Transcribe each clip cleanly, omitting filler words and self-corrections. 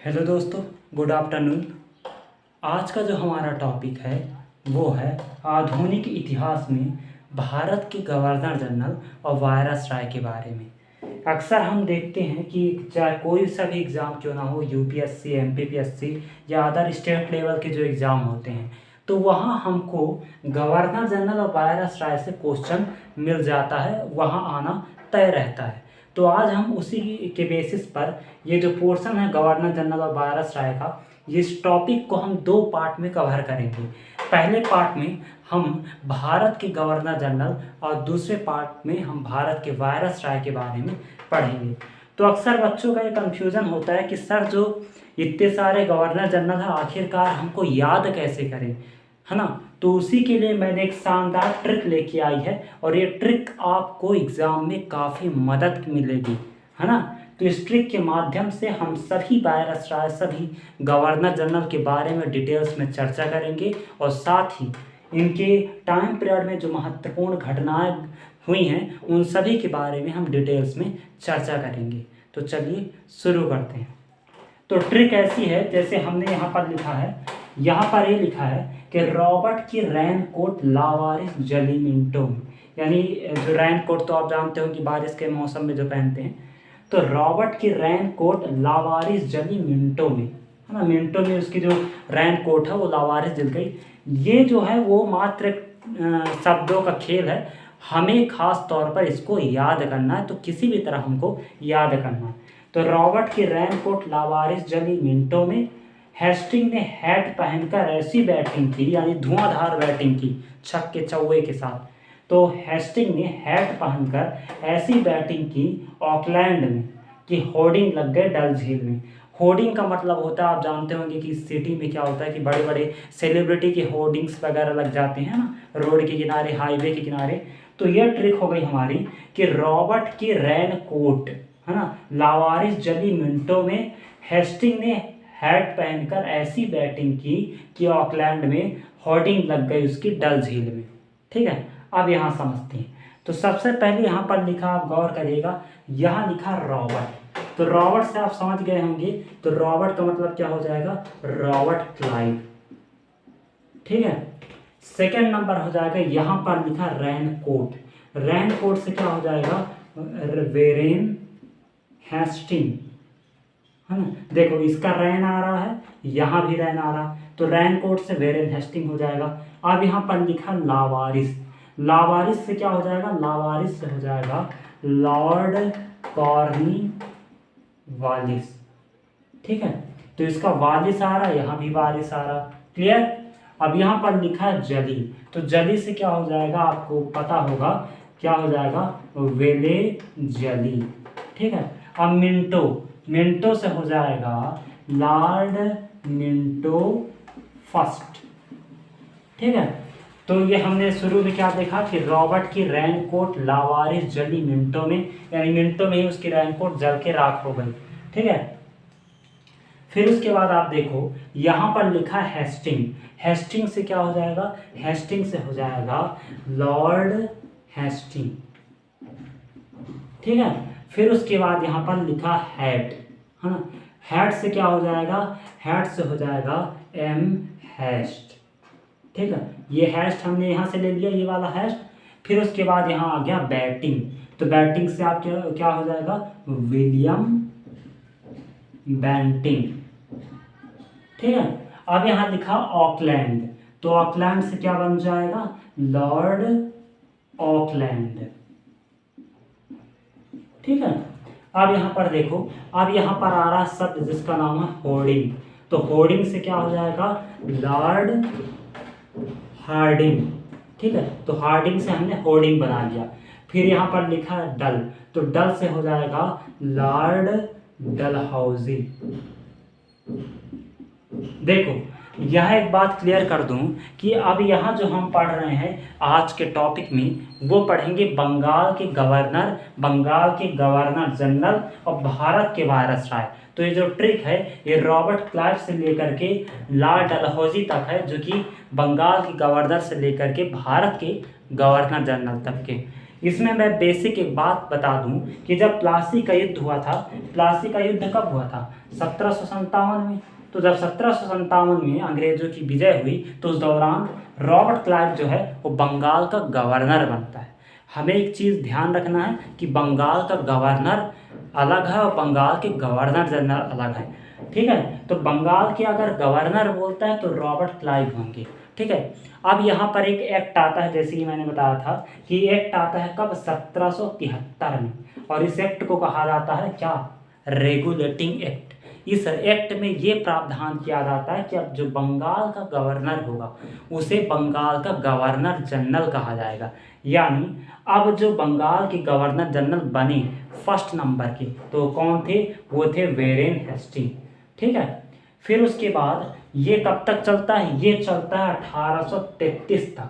Hello दोस्तों, good afternoon. आज का जो हमारा टॉपिक है वो है आधुनिक इतिहास में भारत के गवर्नर जनरल और वायसराय के बारे में। अक्सर हम देखते हैं कि चाहे कोई सा भी एग्ज़ाम क्यों ना हो, यूपीएससी, एमपीपीएससी या अदर स्टेट लेवल के जो एग्ज़ाम होते हैं, तो वहाँ हमको गवर्नर जनरल और वायसराय से क्वेश्चन मिल जाता है, वहाँ आना तय रहता है। तो आज हम उसी के बेसिस पर ये जो पोर्शन है गवर्नर जनरल और वायसराय का, इस टॉपिक को हम दो पार्ट में कवर करेंगे। पहले पार्ट में हम भारत के गवर्नर जनरल और दूसरे पार्ट में हम भारत के वायसराय के बारे में पढ़ेंगे। तो अक्सर बच्चों का ये कन्फ्यूज़न होता है कि सर जो इतने सारे गवर्नर जनरल हैं आखिरकार हमको याद कैसे करें, है ना। तो उसी के लिए मैंने एक शानदार ट्रिक लेके आई है और ये ट्रिक आपको एग्ज़ाम में काफ़ी मदद मिलेगी, है ना। तो इस ट्रिक के माध्यम से हम सभी वायसराय, सभी गवर्नर जनरल के बारे में डिटेल्स में चर्चा करेंगे और साथ ही इनके टाइम पीरियड में जो महत्वपूर्ण घटनाएं हुई हैं उन सभी के बारे में हम डिटेल्स में चर्चा करेंगे। तो चलिए शुरू करते हैं। तो ट्रिक ऐसी है, जैसे हमने यहाँ पर लिखा है, यहाँ पर ये लिखा है कि रॉबर्ट की रैनकोट लावारिस जली मिनटों में, यानी जो रैनकोट तो आप जानते हो कि बारिश के मौसम में जो पहनते हैं, तो रॉबर्ट की रैनकोट लावारिस जली मिनटों में, है ना। मिनटों में उसकी जो रैनकोट है वो लावारिस जल गई। ये जो है वो मात्र शब्दों का खेल है, हमें खास तौर पर इसको याद करना है, तो किसी भी तरह हमको याद करना है। तो रॉबर्ट की रैनकोट लावारिस जली मिनटों में, हेस्टिंग ने हैट पहनकर ऐसी बैटिंग की, यानी धुआंधार बैटिंग की छक्के चौके के साथ। तो हेस्टिंग ने हैट पहनकर ऐसी बैटिंग की ऑकलैंड में कि होर्डिंग लग गए डल झील में। होर्डिंग का मतलब होता है, आप जानते होंगे कि सिटी में क्या होता है कि बड़े बड़े सेलिब्रिटी के होर्डिंग्स वगैरह लग जाते हैं ना, रोड के किनारे, हाईवे के किनारे। तो यह ट्रिक हो गई हमारी कि रॉबर्ट की रैनकोट, है ना, लावारिस जली मिनटों में हेस्टिंग ने हैट पहनकर ऐसी बैटिंग की कि ऑकलैंड में होर्डिंग लग गई उसकी डल झील में। ठीक है, अब यहाँ समझते हैं। तो सबसे पहले यहाँ पर लिखा, आप गौर करिएगा, यहाँ लिखा रॉबर्ट। तो रॉबर्ट से आप समझ गए होंगे, तो रॉबर्ट का मतलब क्या हो जाएगा, रॉबर्ट क्लाइव। ठीक है। सेकेंड नंबर हो जाएगा, यहाँ पर लिखा रैनकोट। रैनकोट से क्या हो जाएगा, वेरेन हेस्टिंग, है ना। देखो इसका रैन आ रहा है, यहाँ भी रैन आ रहा है, तो रैनकोट से वेरेन हेस्टिंग हो जाएगा। अब यहाँ पर लिखा लावारिस। लावारिस से क्या हो जाएगा, लावारिस से हो जाएगा लॉर्ड कॉर्नवालिस। ठीक है, तो इसका वालिस आ रहा है, यहाँ भी वालिस आ रहा। क्लियर। अब यहाँ पर लिखा है जली, तो जली से क्या हो जाएगा, आपको पता होगा क्या हो जाएगा, वेले जली। ठीक है। अब मिंटो, मिंटो से हो जाएगा लॉर्ड मिंटो फर्स्ट। ठीक है। तो ये हमने शुरू में क्या देखा कि रॉबर्ट की रैनकोट लावारिस जली मिनटों में, यानी मिनटों में ही उसकी रैनकोट जल के राख हो गई। ठीक है। फिर उसके बाद आप देखो यहाँ पर लिखा हेस्टिंग। हेस्टिंग से क्या हो जाएगा, हेस्टिंग से हो जाएगा लॉर्ड हेस्टिंग। ठीक है। फिर उसके बाद यहाँ पर लिखा हैट, है ना। हैट से क्या हो जाएगा, हैट से हो जाएगा एम हैस्ट। ठीक है, ये हैस्ट हमने यहाँ से ले लिया, ये वाला हैस्ट। फिर उसके बाद यहाँ आ गया बैटिंग, तो बैटिंग से आप क्या हो जाएगा, विलियम बैंटिंग। ठीक है। अब यहाँ लिखा ऑकलैंड, तो ऑकलैंड से क्या बन जाएगा, लॉर्ड ऑकलैंड। ठीक है। अब यहाँ पर देखो, अब यहाँ पर आ रहा शब्द जिसका नाम है होर्डिंग, तो होर्डिंग से क्या हो जाएगा, लॉर्ड हार्डिंग। ठीक है, तो हार्डिंग से हमने होर्डिंग बना लिया। फिर यहाँ पर लिखा है डल, तो डल से हो जाएगा लॉर्ड डलहौजी। देखो यह एक बात क्लियर कर दूं कि अब यहाँ जो हम पढ़ रहे हैं आज के टॉपिक में, वो पढ़ेंगे बंगाल के गवर्नर, बंगाल के गवर्नर जनरल और भारत के वायसराय। तो ये जो ट्रिक है ये रॉबर्ट क्लाइव से लेकर के लॉर्ड डलहौजी तक है, जो कि बंगाल के गवर्नर से लेकर के भारत के गवर्नर जनरल तक के। इसमें मैं बेसिक एक बात बता दूं कि जब प्लासी का युद्ध हुआ था, प्लासी का युद्ध कब हुआ था? 1757 में। तो जब 1757 में अंग्रेजों की विजय हुई तो उस दौरान रॉबर्ट क्लाइव जो है वो बंगाल का गवर्नर बनता है। हमें एक चीज़ ध्यान रखना है कि बंगाल का गवर्नर अलग है और बंगाल के गवर्नर जनरल अलग है। ठीक है, तो बंगाल के अगर गवर्नर बोलता है तो रॉबर्ट क्लाइव होंगे। ठीक है, अब यहाँ पर एक एक्ट आता है, जैसे कि मैंने बताया था कि एक्ट आता है कब? 1773 में, और इस एक्ट को कहा जाता है क्या? Regulating act. इस एक्ट में ये प्रावधान किया जाता है कि अब जो बंगाल का गवर्नर होगा उसे बंगाल का गवर्नर जनरल कहा जाएगा। यानी अब जो बंगाल के गवर्नर जनरल बने फर्स्ट नंबर के, तो कौन थे? वो थे वेरेन हेस्टिंग। ठीक है, फिर उसके बाद ये कब तक चलता है? ये चलता है 1833 तक।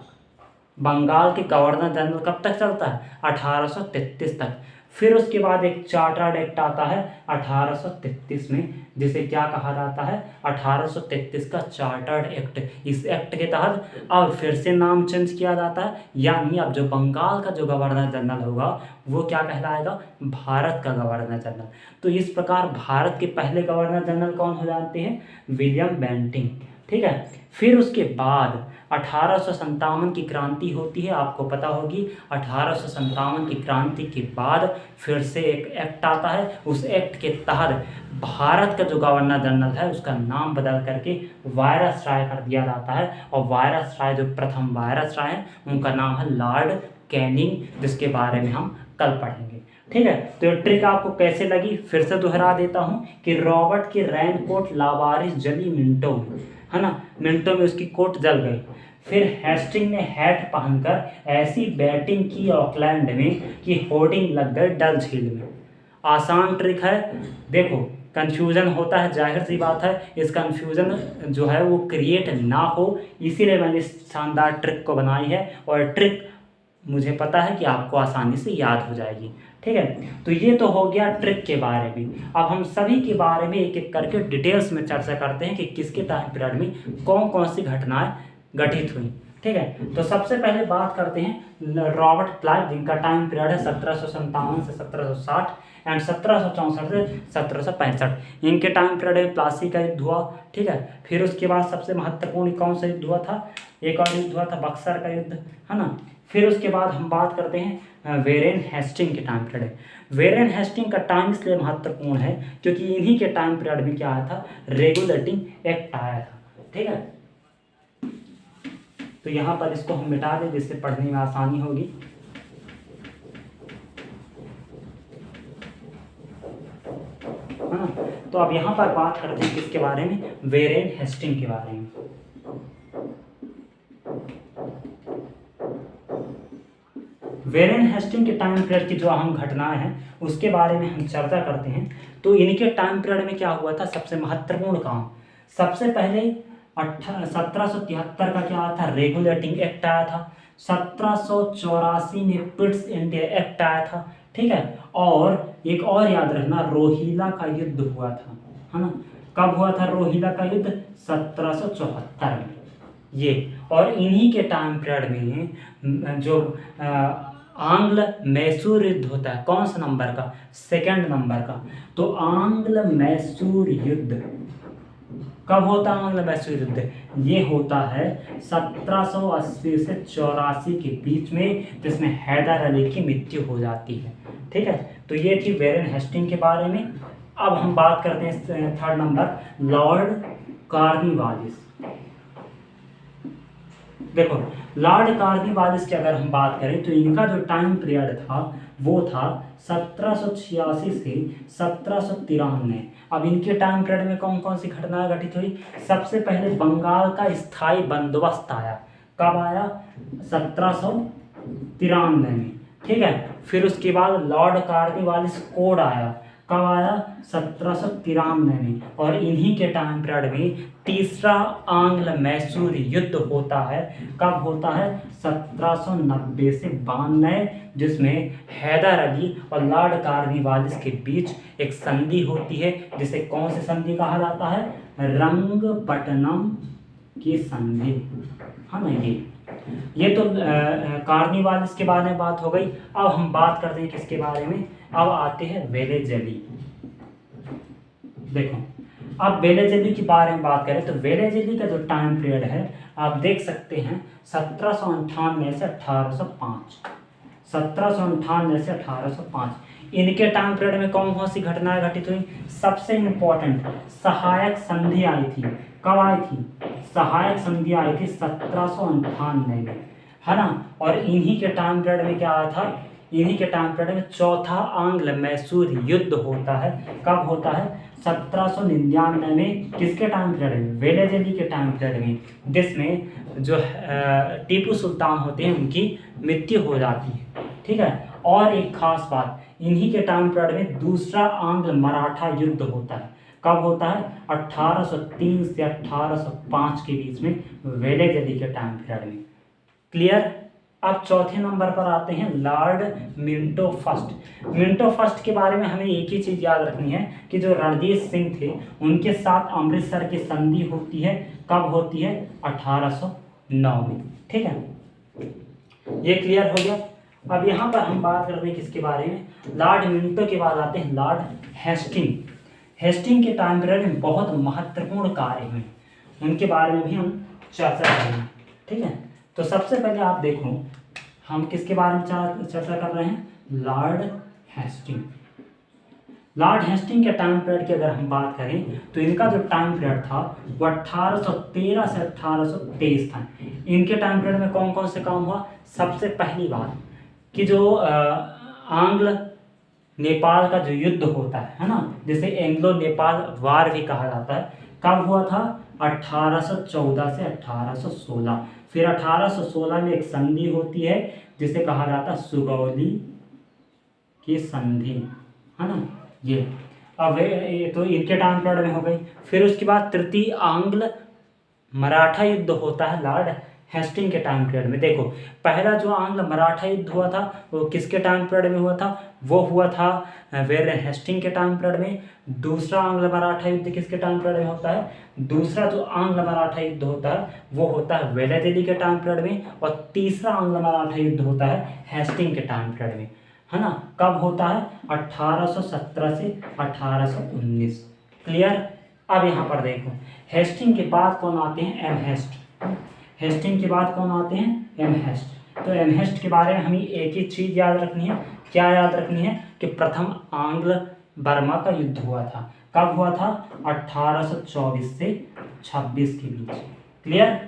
बंगाल के गवर्नर जनरल कब तक चलता है? 1833 तक। फिर उसके बाद एक चार्टर्ड एक्ट आता है 1833 में, जिसे क्या कहा जाता है? 1833 का चार्टर्ड एक्ट। इस एक्ट के तहत अब फिर से नाम चेंज किया जाता है, यानी अब जो बंगाल का जो गवर्नर जनरल होगा वो क्या कहलाएगा? भारत का गवर्नर जनरल। तो इस प्रकार भारत के पहले गवर्नर जनरल कौन हो जाते हैं? William Bentinck. ठीक है, फिर उसके बाद 1857 की क्रांति होती है, आपको पता होगी। 1857 की क्रांति के बाद फिर से एक एक्ट आता है, उस एक्ट के तहत भारत का जो गवर्नर जनरल है उसका नाम बदल करके वायसराय कर दिया जाता है, और वायसराय जो प्रथम वायसराय हैं उनका नाम है लॉर्ड कैनिंग, जिसके बारे में हम कल पढ़ेंगे। ठीक है, तो ये ट्रिक आपको कैसे लगी फिर से दोहरा देता हूँ कि रॉबर्ट की रेनकोट लावारिस जली मिनटों में, है ना, मिनटों में उसकी कोट जल गई। फिर हेस्टिंग ने हैट पहनकर ऐसी बैटिंग की ऑकलैंड में कि होर्डिंग लग गए डल झील में। आसान ट्रिक है। देखो, कन्फ्यूज़न होता है, जाहिर सी बात है, इस कन्फ्यूज़न जो है वो क्रिएट ना हो, इसीलिए मैंने इस शानदार ट्रिक को बनाई है, और ट्रिक मुझे पता है कि आपको आसानी से याद हो जाएगी। ठीक है, तो ये तो हो गया ट्रिक के बारे में। अब हम सभी के बारे में एक एक करके डिटेल्स में चर्चा करते हैं कि किसके टाइम पीरियड में कौन कौन सी घटनाएं घटित हुई। ठीक है, तो सबसे पहले बात करते हैं रॉबर्ट क्लाइव, जिनका टाइम पीरियड है 1757 से 1760 एंड 1764 से 1765। इनके टाइम पीरियड में प्लासी का युद्ध हुआ। ठीक है, फिर उसके बाद सबसे महत्वपूर्ण कौन सा युद्ध हुआ था? एक और युद्ध हुआ था बक्सर का युद्ध, है ना। फिर उसके बाद हम बात करते हैं वेरेन हेस्टिंग के टाइम पीरियड। वेरेन हेस्टिंग का टाइम इसलिए महत्वपूर्ण है क्योंकि इन्हीं के टाइम पीरियड में क्या आया था? रेगुलेटिंग एक्ट आया था। ठीक है, तो यहाँ पर इसको हम मिटा दें जिससे पढ़ने में आसानी होगी। हाँ, तो अब यहाँ पर बात करते हैं किसके बारे में? वेरेन हेस्टिंग के बारे में। वेरेन हेस्टिंग के टाइम पीरियड की जो अहम घटनाएं हैं उसके बारे में हम चर्चा करते हैं। तो इनके टाइम पीरियड में क्या हुआ था? सबसे महत्वपूर्ण काम, सबसे पहले 1773 का क्या आया था? रेगुलेटिंग एक्ट आया था। 1784 में पिट्स इंडिया एक्ट आया था। ठीक है, और एक और याद रखना, रोहिला का युद्ध हुआ था, है ना। कब हुआ था रोहिला का युद्ध? 1774 में। ये और इन्हीं के टाइम पीरियड में जो आंग्ल मैसूर युद्ध होता है, कौन सा नंबर का? सेकंड नंबर का। तो आंग्ल मैसूर युद्ध कब होता है? आंग्ल मैसूर युद्ध ये होता है 1780 से 84 के बीच में, जिसमें हैदर अली की मृत्यु हो जाती है। ठीक है, तो ये थी वेरेन हेस्टिंग के बारे में। अब हम बात करते हैं थर्ड नंबर, लॉर्ड कॉर्नवालिस। देखो, लॉर्ड कॉर्नवालिस की अगर हम बात करें तो इनका जो टाइम पीरियड था वो था 1786 से 1793। अब इनके टाइम पीरियड में कौन कौन सी घटनाएं घटित हुई? सबसे पहले बंगाल का स्थायी बंदोबस्त आया। कब आया? 1793 में। ठीक है, फिर उसके बाद लॉर्ड कॉर्नवालिस कोड आया। कब आया? 1793 में। और इन्हीं के टाइम पीरियड में तीसरा आंग्ल मैसूर युद्ध होता है। कब होता है? 1790 से 92, जिसमें हैदर अली और लॉर्ड कॉर्नवालिस के बीच एक संधि होती है, जिसे कौन सी संधि कहा जाता है? रंगपट्टनम की संधि, है ना। ये ये तो कार्निवाल इसके बारे में बात हो गई। अब हम बात करते हैं किसके बारे में, अब आते हैं वेलेज़ली। देखो, अब वेलेज़ली के बारे में बात करें तो वेलेज़ली का जो टाइम पीरियड है आप देख सकते हैं 1798 से 1805, 1798 से 1805। इनके टाइम पीरियड में कौन कौन सी घटनाएं घटित हुई? सबसे इम्पोर्टेंट सहायक संधि आई थी। कब आई थी? सहायक संधि आई थी 1798 में, है ना। और इन्हीं के टाइम पीरियड में क्या आया था? इन्हीं के टाइम पीरियड में चौथा आंग्ल मैसूर युद्ध होता है। कब होता है? 1799 में। किसके टाइम पीरियड में? वेलेज़ली के टाइम पीरियड में, जिसमें जो टीपू सुल्तान होते हैं उनकी मृत्यु हो जाती है। ठीक है। और एक खास बात, इन्हीं के टाइम पीरियड में दूसरा आंग्ल मराठा युद्ध होता है। कब होता है? 1803 से 1805 के बीच में, वेलेज़ली के टाइम पीरियड में। क्लियर। अब चौथे नंबर पर आते हैं Lord Minto first. Minto first के बारे में हमें एक ही चीज़ याद रखनी है कि जो रणजीत सिंह थे उनके साथ अमृतसर की संधि होती है। कब होती है? 1809 में। ठीक है, ये क्लियर हो गया। अब यहाँ पर हम बात करते हैं किसके बारे में? लॉर्ड मिंटो के बाद आते हैं लॉर्ड हेस्टिंग। हेस्टिंग के टाइम पीरियड में बहुत महत्वपूर्ण कार्य हुए, उनके बारे में भी हम चर्चा करेंगे। ठीक है, तो सबसे पहले आप देखो हम किसके बारे में चर्चा कर रहे हैं? Lord Hastings. लॉर्ड हेस्टिंग के टाइम पीरियड की अगर हम बात करें तो इनका जो टाइम पीरियड था वो 1813 से 1823 था। इनके टाइम पीरियड में कौन कौन से काम हुआ? सबसे पहली बात कि जो आंग्ल नेपाल का जो युद्ध होता है ना, जिसे एंग्लो नेपाल वार भी कहा जाता है, कब हुआ था? 1814 से 1816। फिर 1816 में एक संधि होती है जिसे कहा जाता है सुगौली की संधि, है ना। ये अब ये तो इनके टाइम पीरियड में हो गई। फिर उसके बाद तृतीय आंग्ल मराठा युद्ध होता है लॉर्ड हेस्टिंग के टाइम पीरियड में। देखो, पहला जो आंग्ल मराठा युद्ध हुआ था वो किसके टाइम पीरियड में हुआ था? वो हुआ था वेलेन हेस्टिंग के टाइम पीरियड में। दूसरा आंग्ल मराठा युद्ध किसके टाइम पीरियड में होता है? दूसरा जो आंग्ल मराठा युद्ध होता है वो होता है वेलेज़ली के टाइम पीरियड में। और तीसरा आंग्ल मराठा युद्ध होता है हेस्टिंग के टाइम पीरियड में, है ना। कब होता है? 1817 से 1819। क्लियर। अब यहाँ पर देखो, हेस्टिंग के बाद कौन आते हैं? एमहेस्ट। हेस्टिंग के बाद कौन आते हैं? एमहेस्ट। तो एमहेस्ट के बारे में हमें एक ही चीज़ याद रखनी है। क्या याद रखनी है? कि प्रथम आंग्ल बर्मा का युद्ध हुआ था। कब हुआ था? 1824 से 26 के बीच। क्लियर।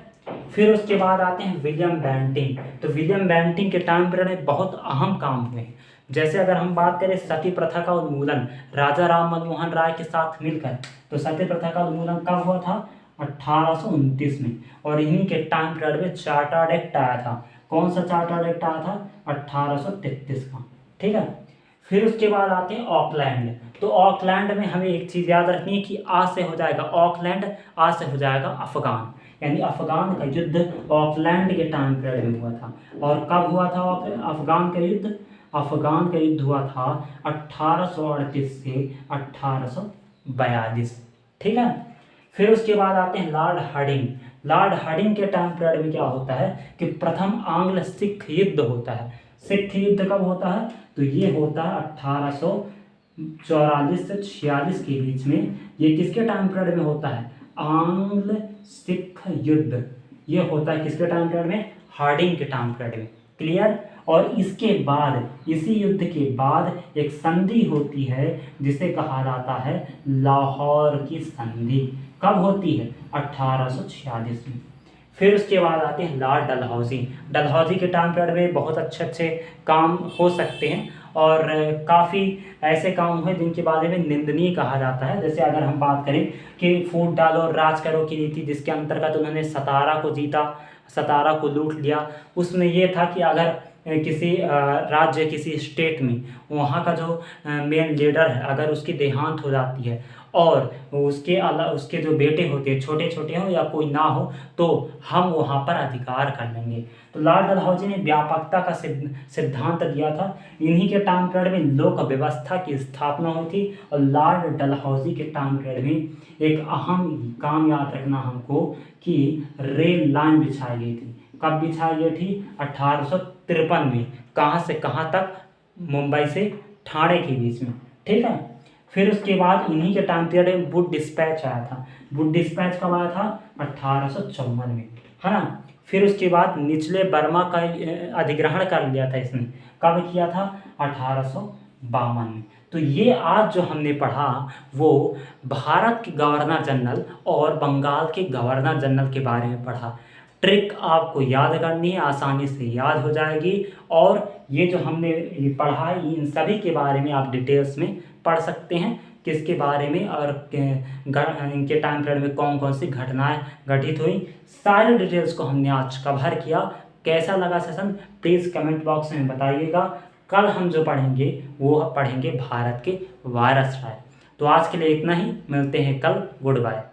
फिर उसके बाद आते हैं विलियम बेंटिंग। तो विलियम बेंटिंग के टाइम पीरियड में बहुत अहम काम हुए। जैसे अगर हम बात करें सती प्रथा का उन्मूलन राजा राम मनमोहन राय के साथ मिलकर, तो सती प्रथा का उन्मूलन कब हुआ था? 1829 में। और इन्हीं के टाइम पीरियड में चार्टर्ड एक्ट आया था। कौन सा चार्टर्ड एक्ट आया था? 1833 का। ठीक है। फिर उसके बाद आते हैं ऑकलैंड। तो ऑकलैंड में हमें एक चीज़ याद रखनी है कि आ से हो जाएगा ऑकलैंड, आ से हो जाएगा अफगान, यानी अफगान का युद्ध ऑकलैंड के टाइम पीरियड में हुआ था। और कब हुआ था अफगान का युद्ध? अफगान का युद्ध हुआ था 1838 से 1842। ठीक है। फिर उसके बाद आते हैं लॉर्ड हार्डिंग। लॉर्ड हार्डिंग के टाइम पीरियड में क्या होता है कि प्रथम आंग्ल सिख युद्ध होता है। सिख युद्ध कब होता है? तो ये होता है 1844 से 46 के बीच में। ये किसके टाइम पीरियड में होता है? आंग्ल सिख युद्ध। ये होता है किसके टाइम पीरियड में? हार्डिंग के टाइम पीरियड में। क्लियर। और इसके बाद, इसी युद्ध के बाद एक संधि होती है जिसे कहा जाता है लाहौर की संधि। कब होती है? 1846 में। फिर उसके बाद आते हैं लॉर्ड डलहौजी। डलहौजी के टाइम पीरियड में बहुत अच्छे अच्छे काम हो सकते हैं और काफ़ी ऐसे काम हुए जिनके बारे में निंदनीय कहा जाता है। जैसे अगर हम बात करें कि फूट डालो राज करो की नीति, जिसके अंतर्गत उन्होंने सतारा को जीता, सतारा को लूट लिया। उसमें यह था कि अगर किसी राज्य, किसी स्टेट में वहाँ का जो मेन लीडर है, अगर उसकी देहांत हो जाती है और उसके जो बेटे होते हैं, छोटे छोटे हो या कोई ना हो, तो हम वहाँ पर अधिकार कर लेंगे। तो लॉर्ड डलहौजी ने व्यापकता का सिद्धांत दिया था। इन्हीं के टाइम पीरियड में लोक व्यवस्था की स्थापना हुई थी। और लॉर्ड डलहौजी के टाइम पीरियड में एक अहम काम याद रखना हमको कि रेल लाइन बिछाई गई थी। कब बिछाई थी? 1853 में। कहाँ से कहाँ तक? मुंबई से ठाणे के बीच में, ठीक है। फिर उसके बाद इन्हीं के टाइम पीरियड वुड डिस्पैच आया था। वुड डिस्पैच कब आया था? 1854 में, है ना। फिर उसके बाद निचले बर्मा का अधिग्रहण कर लिया था इसने। कब किया था? 1852 में। तो ये आज जो हमने पढ़ा वो भारत के गवर्नर जनरल और बंगाल के गवर्नर जनरल के बारे में पढ़ा। ट्रिक आपको याद करनी है, आसानी से याद हो जाएगी। और ये जो हमने ये पढ़ा है इन सभी के बारे में आप डिटेल्स में पढ़ सकते हैं, किसके बारे में और इनके टाइम पीरियड में कौन कौन सी घटनाएं घटित हुई, सारे डिटेल्स को हमने आज कवर किया। कैसा लगा सेशन प्लीज़ कमेंट बॉक्स में बताइएगा। कल हम जो पढ़ेंगे वो पढ़ेंगे भारत के वायरसराय। तो आज के लिए इतना ही, मिलते हैं कल, गुड बाय।